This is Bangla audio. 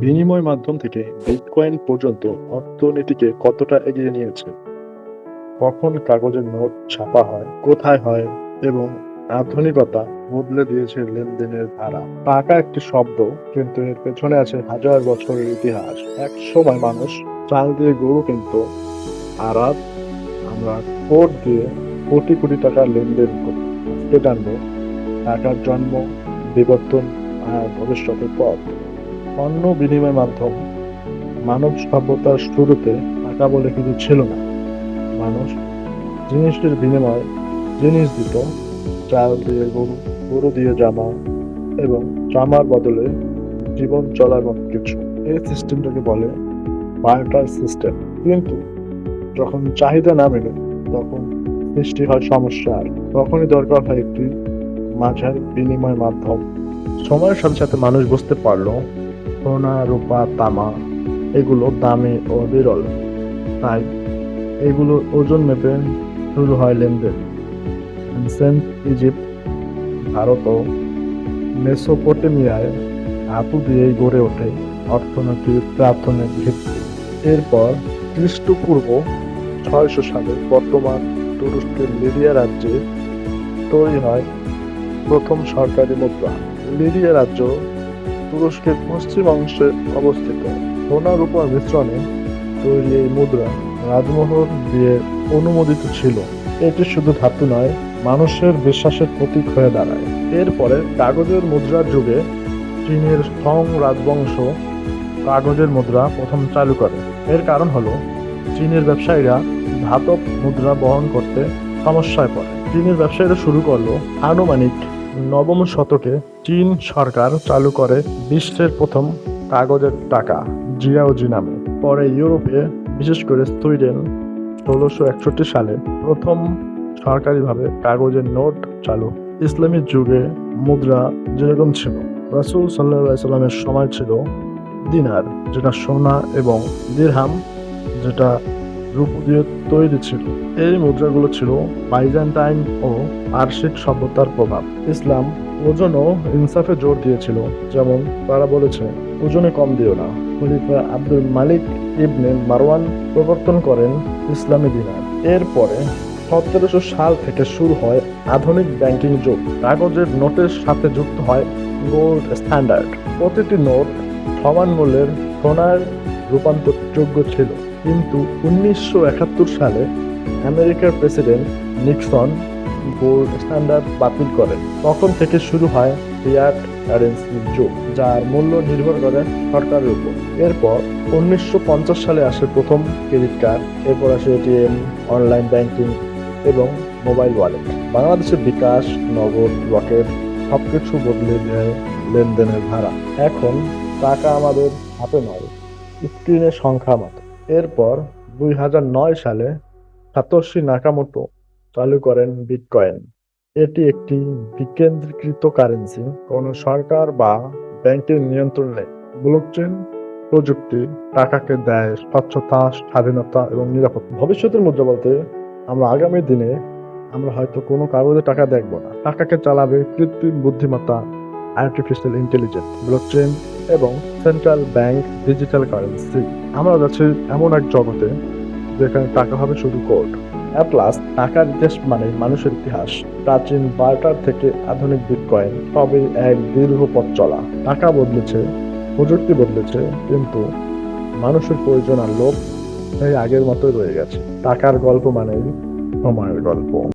বিনিময় মাধ্যম থেকে বিটকয়েন পর্যন্ত অর্থনীতিকে কতটা এগিয়ে নিয়েছে, কখন কাগজের নোট ছাপা হয়, কোথায় হয় এবং আধুনিকতা বদলে দিয়েছে লেনদেনের ধারা। টাকা একটি শব্দ, কিন্তু এর পেছনে আছে হাজার বছরের ইতিহাস। এক সময় মানুষ চাল দিয়ে গরু কিনত, আর আজ আমরা কোড দিয়ে কোটি কোটি টাকা লেনদেন করি। আজকে জানবো টাকার জন্ম, বিবর্তন আর ভবিষ্যতের পথ। পণ্য বিনিময় মাধ্যম। মানব সভ্যতার শুরুতে টাকা বলে কিছু ছিল না। মানুষ জিনিসের বিনিময়ে জিনিস দিত। চাল দিয়ে গরু, গরু দিয়ে জামা, এবং জামার বদলে জীবন চলার মতো কিছু। এই সিস্টেমটাকে বলে বার্টার সিস্টেম। কিন্তু যখন চাহিদা না মেলে, তখন সৃষ্টি হয় সমস্যার। তখনই দরকার হয় একটি মাঝারি বিনিময় মাধ্যম। সময়ের সাথে সাথে মানুষ বুঝতে পারলো সোনা, রূপা, তামা এগুলো দামি ও বিরল। তাই এগুলোর ওজন মেপে শুরু হয় লেনদেন। এনসেন্ট ইজিপ্ট, ভারত ও মেসোপটেমিয়ায় ধাতু দিয়েই গড়ে ওঠে অর্থনৈতিক প্রাথমিক ভিত্তি। এরপর খ্রিস্টপূর্ব 600 সালে বর্তমান তুরস্কের লিবিয়া রাজ্যে তৈরি হয় প্রথম সরকারি মুদ্রা। লিবিয়া রাজ্য তুরস্কের পশ্চিম অংশে অবস্থিত। সোনা রূপার মিশ্রণে তৈরি এই মুদ্রা রাজমোহর দিয়ে অনুমোদিত ছিল। এটি শুধু ধাতু নয়, মানুষের বিশ্বাসের প্রতীক হয়ে দাঁড়ায়। এরপরে কাগজের মুদ্রার যুগে চীনের সং রাজবংশ কাগজের মুদ্রা প্রথম চালু করে। এর কারণ হলো চীনের ব্যবসায়ীরা ধাতব মুদ্রা বহন করতে সমস্যায় পড়ে। চীনের ব্যবসায়ীরা শুরু করলো আনুমানিক নবম শতকে চীন সরকার চালু করে বিশ্বের প্রথম কাগজের টাকা, জিয়াওজি নামে। পরে ইউরোপে, বিশেষ করে সুইডেন 1661 সালে প্রথম সরকারিভাবে কাগজের নোট চালু। ইসলামী যুগে মুদ্রা যেরকম ছিল, রাসূল সাল্লাল্লাহু আলাইহি সাল্লামের সময় ছিল দিনার, যেটা সোনা, এবং দিরহাম, যেটা রূপ দিয়ে তৈরি ছিল। এই মুদ্রাগুলো ছিল বাইজেন্টাইন ও পারসিক সভ্যতার প্রভাব। ইসলাম ওজন ও ইনসাফে জোর দিয়েছিল, যেমন তারা বলেছে ওজনে কম দিও না। খলিফা আব্দুল মালিক ইবনে মারওয়ান প্রবর্তন করেন ইসলামী দিনার। এরপরে 1700 সাল থেকে শুরু হয় আধুনিক ব্যাংকিং যুগ। কাগজের নোটের সাথে যুক্ত হয় গোল্ড স্ট্যান্ডার্ড। প্রতিটি নোট সমান মূল্যের সোনার রূপান্তরযোগ্য ছিল। কিন্তু 1971 সালে আমেরিকার প্রেসিডেন্ট নিক্সন গোল্ড স্ট্যান্ডার্ড বাতিল করেন। তখন থেকে শুরু হয় ফিয়াট কারেন্সির যুগ, যার মূল্য নির্ভর করে সরকারের উপর। এরপর 1950 সালে আসে প্রথম ক্রেডিট কার্ড, এরপর আসে এটিএম, অনলাইন ব্যাংকিং এবং মোবাইল ওয়ালেট। বাংলাদেশের বিকাশ, নগদ, রকেট সবকিছু বদলে দেয় লেনদেনের ধারা। এখন টাকা আমাদের হাতে নয়, স্ক্রিনের সংখ্যা মাত্র। এরপর 2009 সালে সাতোশি নাকামোটো চালু করেন বিটকয়েন। এটি একটি বিকেন্দ্রীকৃত কারেন্সি, কোনো সরকার বা ব্যাংকের নিয়ন্ত্রণ নেই। ব্লকচেন প্রযুক্তি টাকাকে দেয় স্বচ্ছতা, স্বাধীনতা এবং নিরাপত্তা। ভবিষ্যতের মুদ্রা বলতে আমরা আগামী দিনে আমরা হয়তো কোনো কাগজে টাকা দেখব না। টাকাকে চালাবে কৃত্রিম বুদ্ধিমত্তা, আর্টিফিশিয়াল ইন্টেলিজেন্স, ব্লকচেন এবং সেন্ট্রাল ব্যাংক ডিজিটাল কারেন্সি। আমরা যাচ্ছি এমন এক জগতে যেখানে টাকা হবে শুধু কোড। অ্যাট লাস্ট, টাকার ইতিহাস মানে মানুষের ইতিহাস। প্রাচীন বার্টার থেকে আধুনিক বিটকয়েন, সবই এক দীর্ঘ পথ চলা। টাকা বদলেছে, প্রযুক্তি বদলেছে, কিন্তু মানুষের প্রয়োজন আর লোভ সেই আগের মতোই রয়ে গেছে। টাকার গল্প মানে সময়ের গল্প।